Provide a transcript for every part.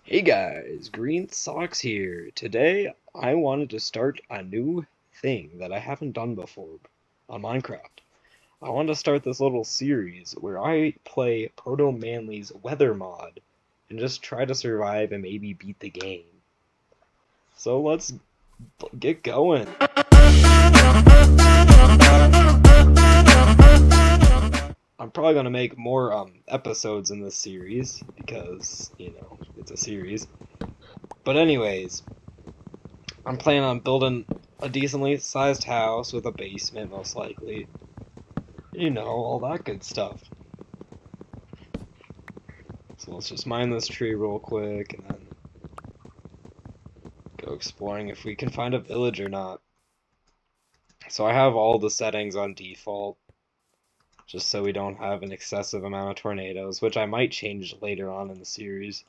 Hey guys, Green Socks here. Today I wanted to start a new thing that I haven't done before on Minecraft. I want to start this little series where I play ProtoManly's weather mod and just try to survive and maybe beat the game. So let's get going. I'm probably gonna make more episodes in this series because, it's a series. But anyways, I'm planning on building a decently sized house with a basement, most likely. All that good stuff. So let's just mine this tree real quick and then go exploring if we can find a village or not. So I have all the settings on default, just so we don't have an excessive amount of tornadoes, which I might change later on in the series.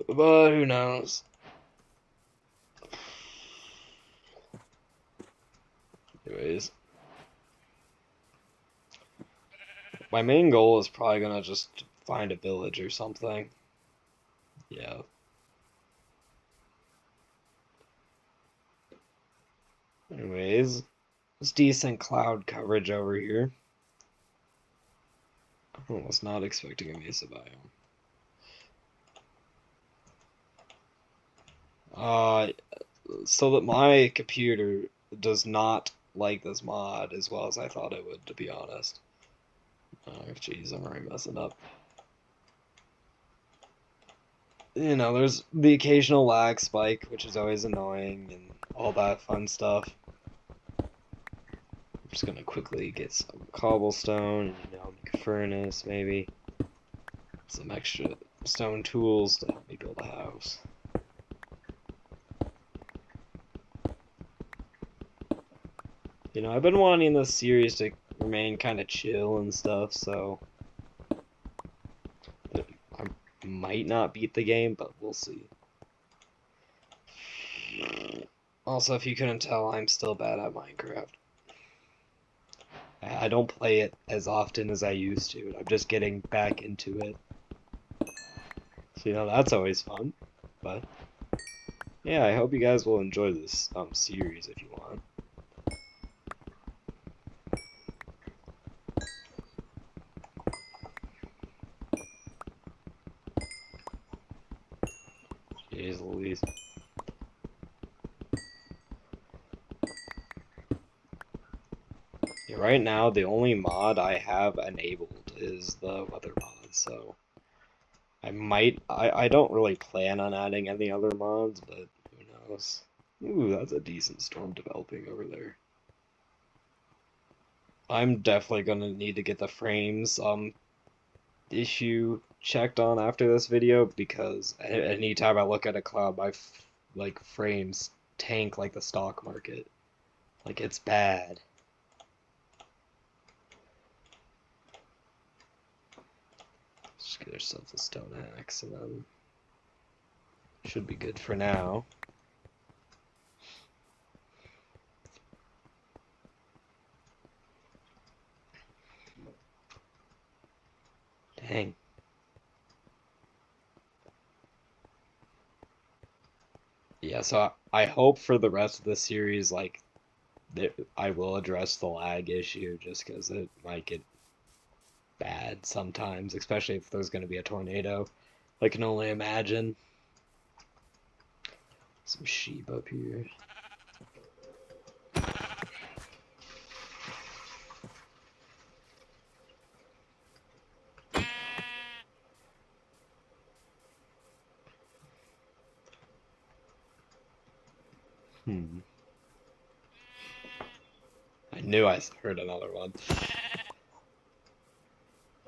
But who knows? Anyways. My main goal is probably gonna just find a village or something. Yeah. Anyways, it's decent cloud coverage over here. I was not expecting a mesa biome. So that my computer does not like this mod as well as I thought it would, to be honest. Oh, jeez, I'm already messing up. There's the occasional lag spike, which is always annoying, and all that fun stuff. I'm just gonna quickly get some cobblestone, make a furnace, maybe. Some extra stone tools to help me build a house. I've been wanting this series to remain kind of chill and stuff, so I might not beat the game, but we'll see. Also, if you couldn't tell, I'm still bad at Minecraft. I don't play it as often as I used to. I'm just getting back into it. So, that's always fun. But, yeah, I hope you guys will enjoy this series if you want. Jeez Louise. Yeah, right now, the only mod I have enabled is the weather mod, so I don't really plan on adding any other mods, but who knows. Ooh, that's a decent storm developing over there. I'm definitely gonna need to get the frames issue checked on after this video because anytime I look at a cloud, my frames tank like the stock market. Like it's bad. Just get ourselves a stone axe and then should be good for now. Dang. Yeah, so I hope for the rest of the series, I will address the lag issue just because it might get bad sometimes, especially if there's going to be a tornado. I can only imagine. Some sheep up here. I knew I heard another one.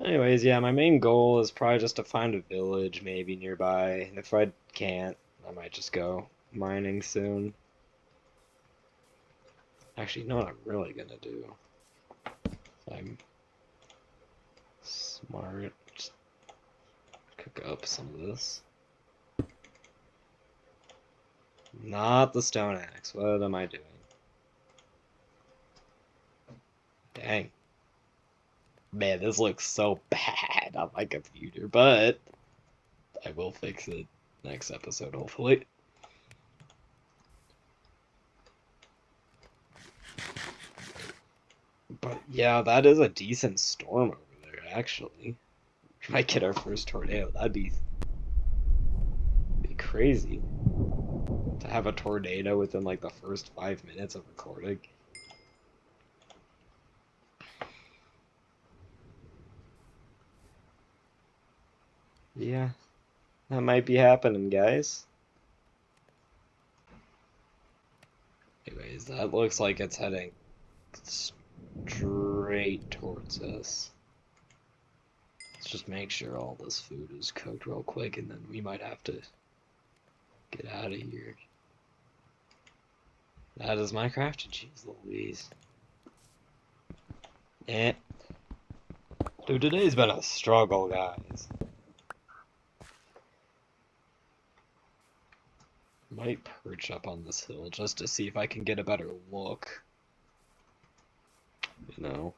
Anyways, yeah, my main goal is probably just to find a village maybe nearby, and if I can't, I might just go mining soon. Actually, you know what I'm really gonna do? I'm smart. Just cook up some of this. Not the stone axe. What am I doing? Dang. Man, this looks so bad on my computer, but I will fix it. next episode, hopefully. But yeah, that is a decent storm over there, actually. We might get our first tornado. That'd be crazy to have a tornado within like the first 5 minutes of recording. Yeah, that might be happening, guys. Anyways, that looks like it's heading straight towards us. Let's just make sure all this food is cooked real quick, and then we might have to get out of here. That is Minecraft, jeez Louise. Eh. Dude, today's been a struggle, guys. Might perch up on this hill just to see if I can get a better look. You know.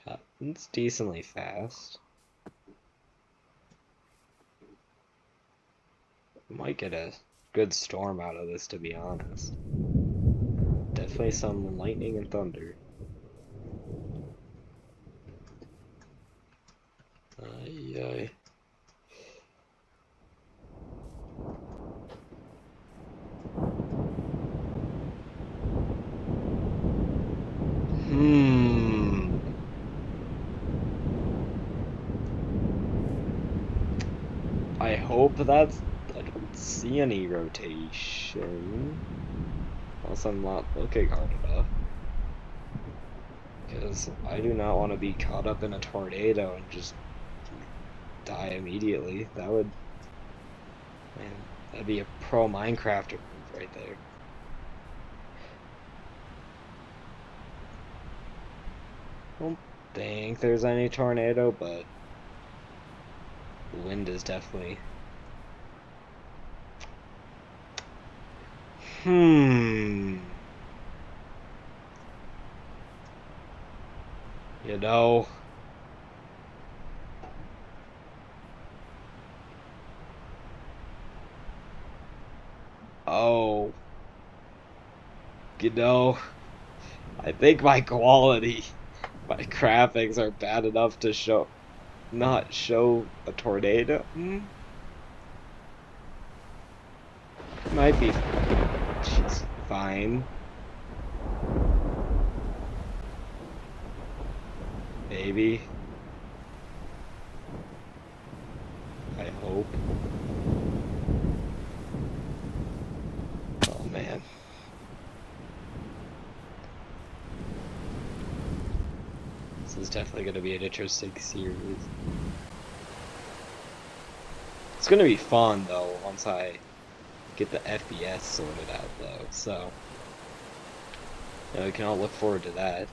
Yeah, it's decently fast. Might get a good storm out of this, to be honest. Definitely some lightning and thunder. Ay. I hope that's... I don't see any rotation. Unless I'm not looking hard enough. Because I do not want to be caught up in a tornado and just die immediately. That would... Man, that'd be a pro Minecrafter move right there. I don't think there's any tornado, but the wind is definitely... You know... Oh... You know... I think my quality, my graphics are bad enough to not show a tornado. Might be fine. Maybe. I hope. Oh man. This is definitely going to be an interesting series. It's going to be fun though once I get the FPS sorted out though, so we can all look forward to that.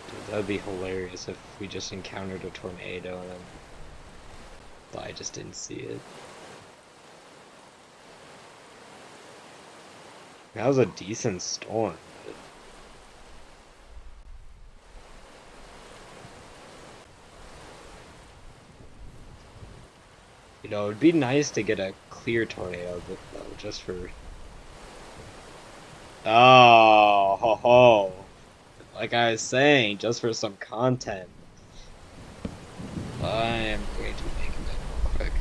Dude, that would be hilarious if we just encountered a tornado and then I just didn't see it. That was a decent storm. You know, it'd be nice to get a clear tornado, though, just for... Oh, ho ho. Like I was saying, just for some content. I am going to make it real quick.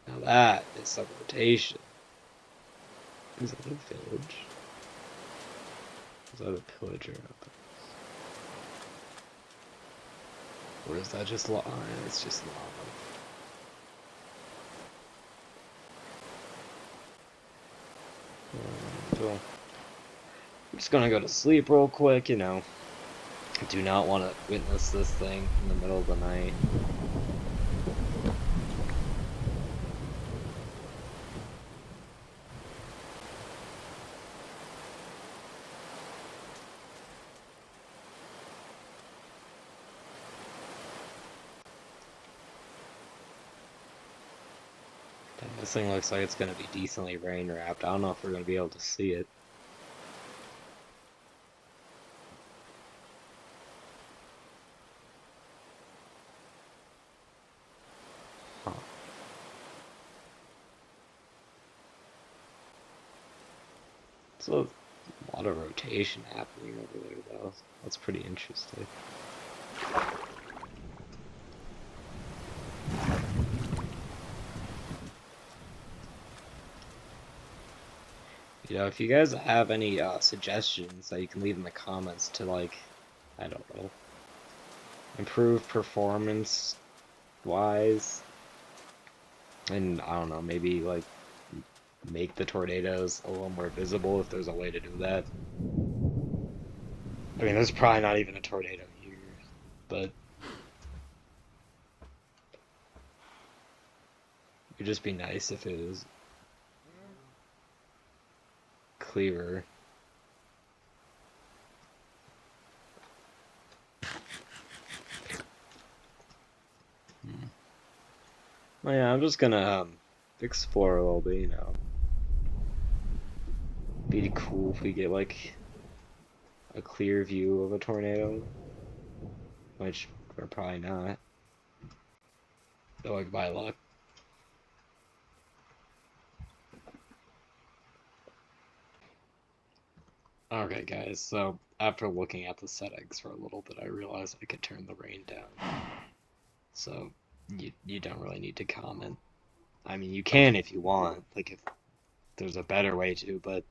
Now that is some rotation. Is that a village? Is that a pillager up there? Or is that just lava? It's just lava. So, I'm just gonna go to sleep real quick, you know. I do not want to witness this thing in the middle of the night. This thing looks like it's going to be decently rain wrapped. I don't know if we're going to be able to see it. Huh. So a lot of rotation happening over there, though. That's pretty interesting. You know, if you guys have any suggestions that you can leave in the comments to, like, I don't know, improve performance wise, and I don't know, maybe like make the tornadoes a little more visible if there's a way to do that. I mean, there's probably not even a tornado here, but it'd just be nice if it was clearer. Well, yeah, I'm just gonna explore a little bit, you know. Be cool if we get like a clear view of a tornado, which we're probably not. But like by luck. Okay, guys, so after looking at the settings for a little bit, I realized I could turn the rain down. So you don't really need to comment. I mean, you can if you want, like if there's a better way to, but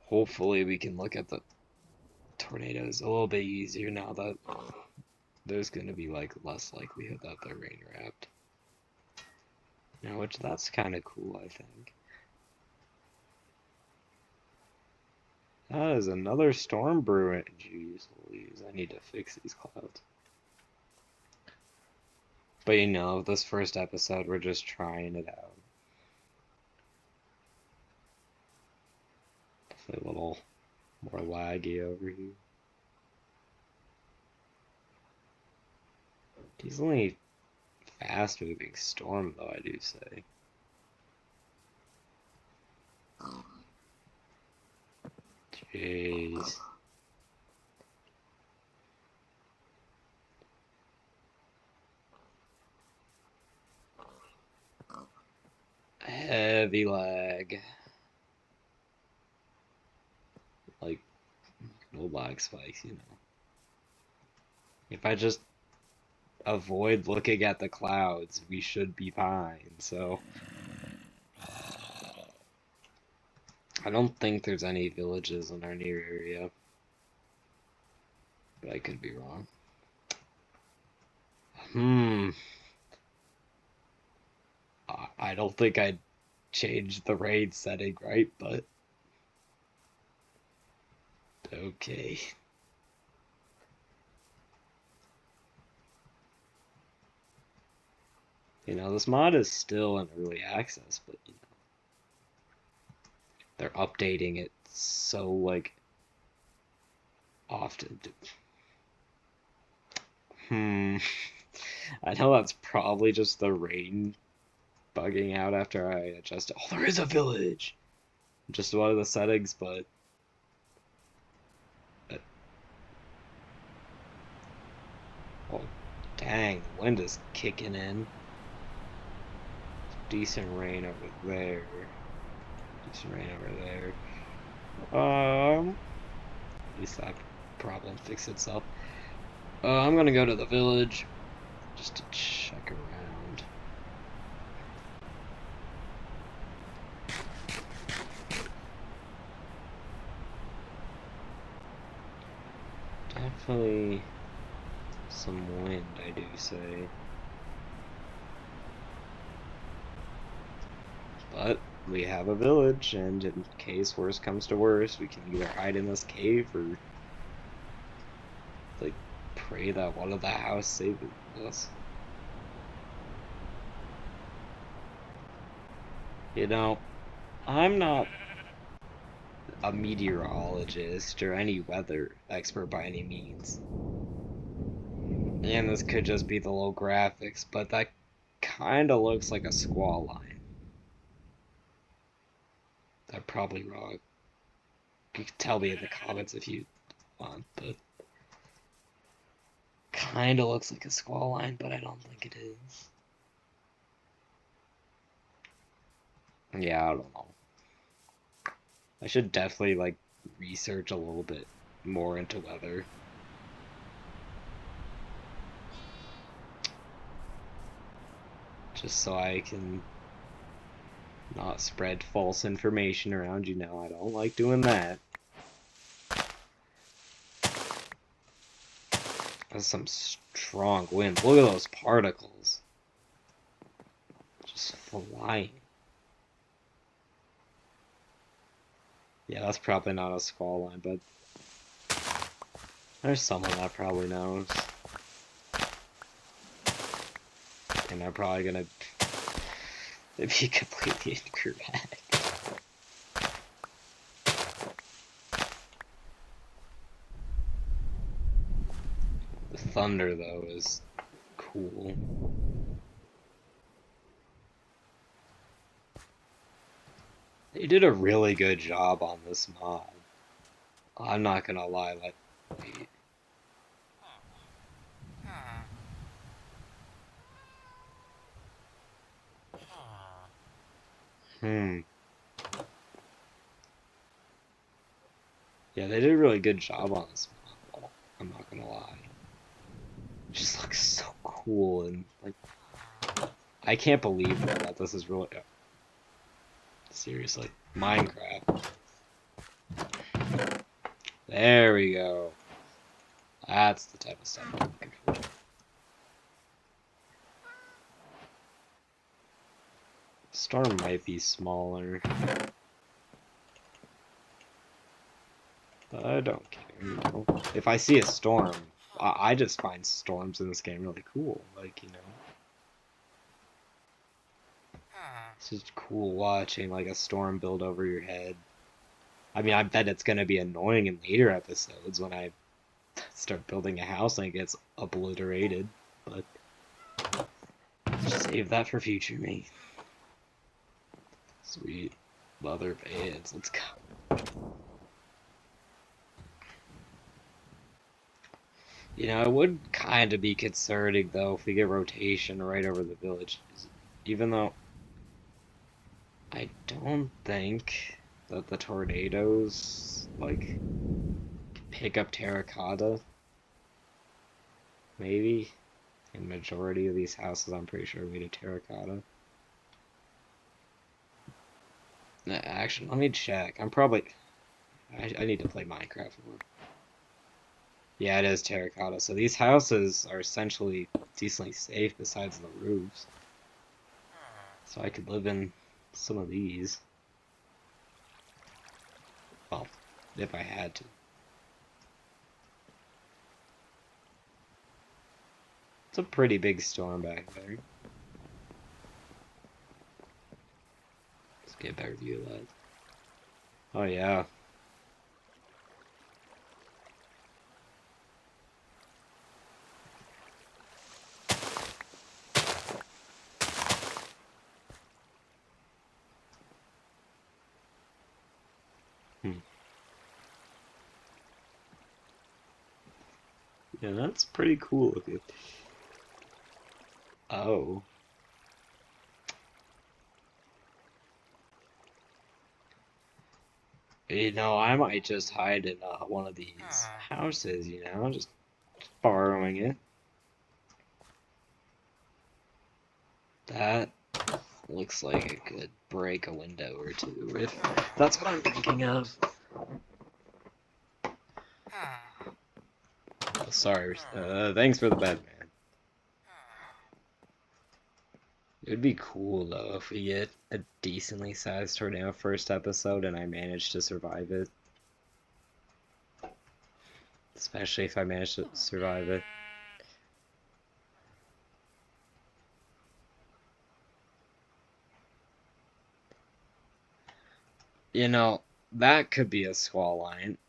hopefully we can look at the tornadoes a little bit easier now that there's going to be like less likelihood that they're rain wrapped. Now, which that's kind of cool, I think. That is another storm brewing. Jeez Louise, I need to fix these clouds. But you know, this first episode, we're just trying it out. Definitely a little more laggy over here. Decently fast moving storm, though, I do say. Jeez. Heavy lag. Like, no lag spikes, you know. If I just avoid looking at the clouds, we should be fine, so. I don't think there's any villages in our near area. But I could be wrong. I don't think I'd change the raid setting, right? But okay. You know, this mod is still in early access, but you know, they're updating it so like often. I know that's probably just the rain bugging out after I adjust it. Oh, there is a village! Just one of the settings, but oh, dang, the wind is kicking in. Decent rain over there. Decent rain over there. At least that problem fixed itself. I'm gonna go to the village just to check around. Definitely some wind, I do say. But we have a village, and in case worst comes to worst, we can either hide in this cave or like pray that one of the house saves us. You know, I'm not a meteorologist or any weather expert by any means. And this could just be the low graphics, but that kind of looks like a squall line. I'm probably wrong. You can tell me in the comments if you want, but kind of looks like a squall line, but I don't think it is. Yeah, I don't know. I should definitely like research a little bit more into weather. Just so I can not spread false information around. You know, I don't like doing that. That's some strong wind. Look at those particles. Just flying. Yeah, that's probably not a squall line, but there's someone that probably knows. And they're probably gonna be completely incorrect. The thunder, though, is cool. They did a really good job on this mod. I'm not gonna lie, like, wait. Hmm. Yeah, they did a really good job on this mod, though. I'm not gonna lie. It just looks so cool, and, like, I can't believe that this is really... Seriously. Minecraft. There we go. That's the type of stuff I'm looking for. Storm might be smaller. But I don't care, you know. If I see a storm, I just find storms in this game really cool. Like, you know. It's just cool watching, like, a storm build over your head. I mean, I bet it's gonna be annoying in later episodes when I start building a house and it gets obliterated. But save that for future me. Sweet. Leather bands. Let's go. You know, it would kind of be concerning, though, if we get rotation right over the village. Even though I don't think that the tornadoes, like, pick up terracotta. Maybe. In majority of these houses, I'm pretty sure we do terracotta. Actually, let me check. I'm probably... I need to play Minecraft more. Yeah, it is terracotta. So these houses are essentially decently safe besides the roofs. So I could live in some of these. Well, if I had to. It's a pretty big storm back there. Let's get a better view of that. Oh yeah. Yeah, that's pretty cool looking. Oh. You know, I might just hide in one of these houses, you know, just borrowing it. That looks like it could break a window or two, if that's what I'm thinking of. Oh, sorry, thanks for the bed, man. It would be cool, though, if we get a decently sized tornado first episode and I manage to survive it. Especially if I manage to survive it. You know, that could be a squall line.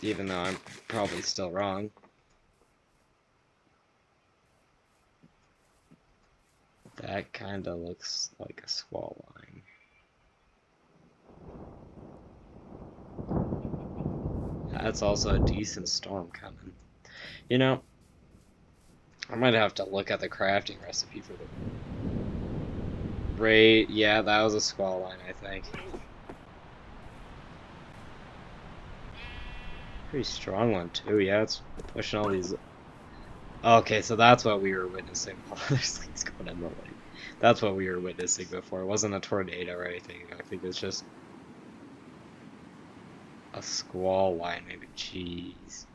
Even though I'm probably still wrong. That kinda looks like a squall line. That's also a decent storm coming. You know, I might have to look at the crafting recipe for the raid. Yeah, that was a squall line, I think. Pretty strong one too. Yeah, it's pushing all these. Okay, so that's what we were witnessing. There's things going in the lake. That's what we were witnessing before. It wasn't a tornado or anything. I think it's just a squall line, maybe. Jeez.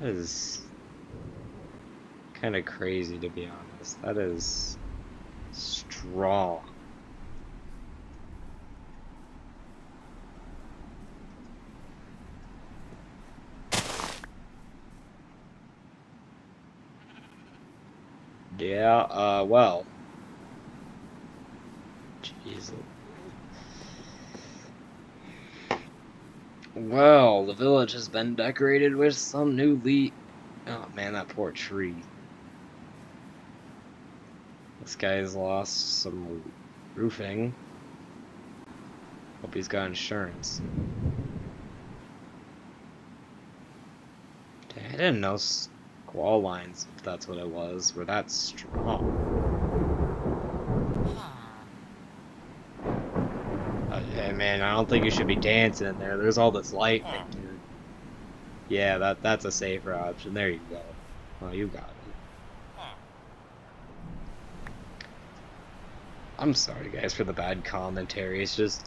That is kind of crazy, to be honest. That is strong. Yeah, well. Jeez. Well, the village has been decorated with some new leaf. Oh man, that poor tree. This guy's lost some roofing. Hope he's got insurance. Dang, I didn't know squall lines, if that's what it was, were that strong. Hey man, I don't think you should be dancing in there. There's all this lightning, dude. Yeah, that's a safer option. There you go. Oh, you got it. I'm sorry, guys, for the bad commentary. It's just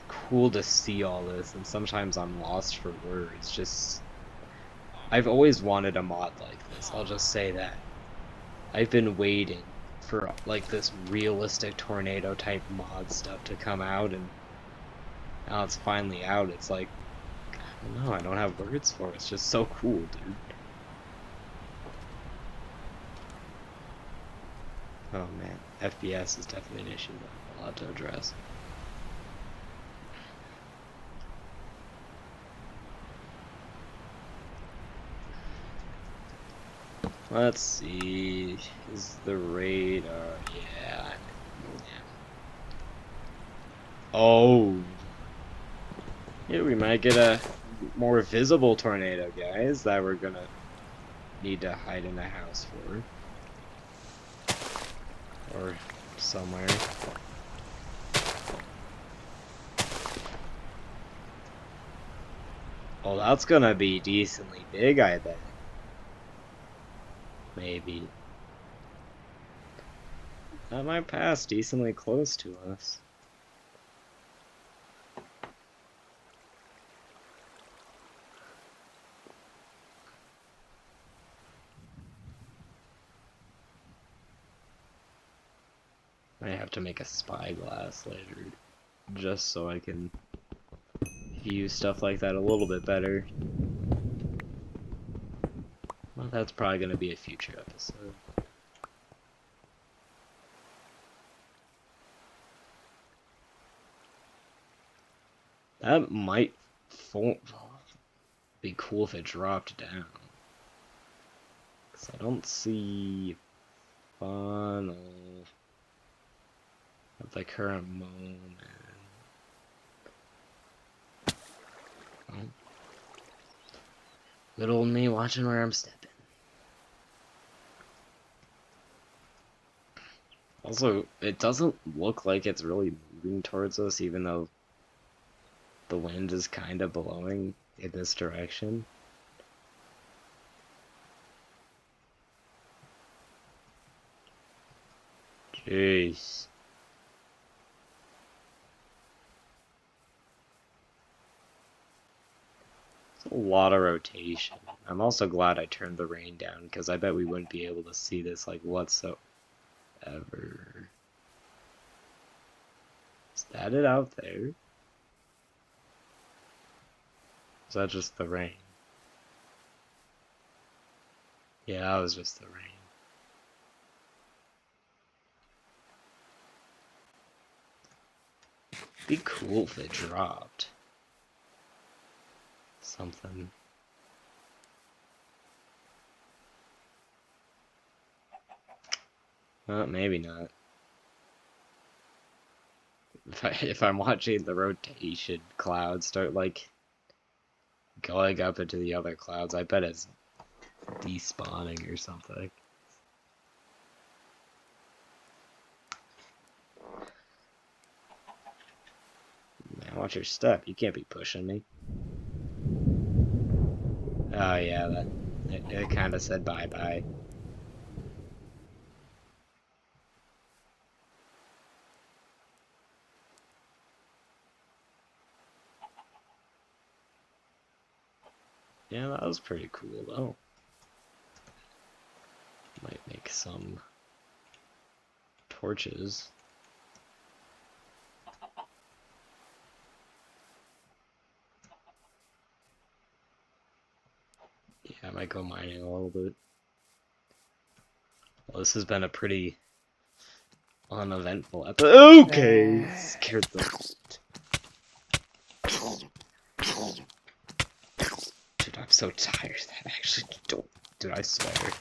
cool to see all this, and sometimes I'm lost for words. Just, I've always wanted a mod like this. I'll just say that. I've been waiting for like this realistic tornado type mod stuff to come out, and now it's finally out. It's like, I don't know, I don't have words for it. It's just so cool, dude. Oh man, FPS is definitely an issue that I'll have to address. Let's see, is the radar, yeah. Oh, yeah, we might get a more visible tornado, guys, that we're gonna need to hide in a house for. Or somewhere. Oh, that's gonna be decently big, I bet. Maybe. That might pass decently close to us. I have to make a spyglass later, just so I can view stuff like that a little bit better. Well, that's probably going to be a future episode. That might be cool if it dropped down. Because I don't see funnel at the current moment. Oh. Good old me watching where I'm stepping. Also, it doesn't look like it's really moving towards us, even though the wind is kind of blowing in this direction. Jeez. It's a lot of rotation. I'm also glad I turned the rain down, because I bet we wouldn't be able to see this like whatsoever. Is that it out there? Is that just the rain? Yeah, that was just the rain. Be cool if it dropped. Something. Well, maybe not. If I'm watching the rotation clouds start like going up into the other clouds, I bet it's despawning or something. Man, watch your step. You can't be pushing me. Oh yeah, it kind of said bye-bye. Yeah, that was pretty cool though. Might make some torches. Yeah, I might go mining a little bit. Well, this has been a pretty uneventful episode. Okay, scared the. Dude, I'm so tired that I actually don't. Dude, I swear.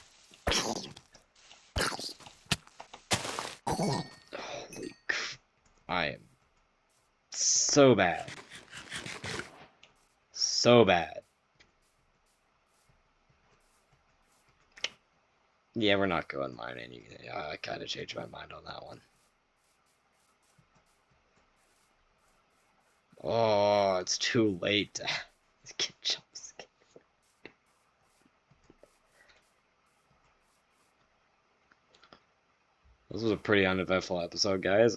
Holy crap. I am so bad. So bad. Yeah, we're not going mining. I kind of changed my mind on that one. Oh, it's too late to get jump scared. This was a pretty uneventful episode, guys.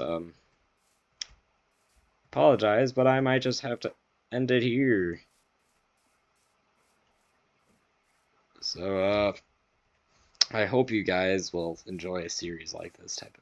Apologize, but I might just have to end it here. So, I hope you guys will enjoy a series like this type of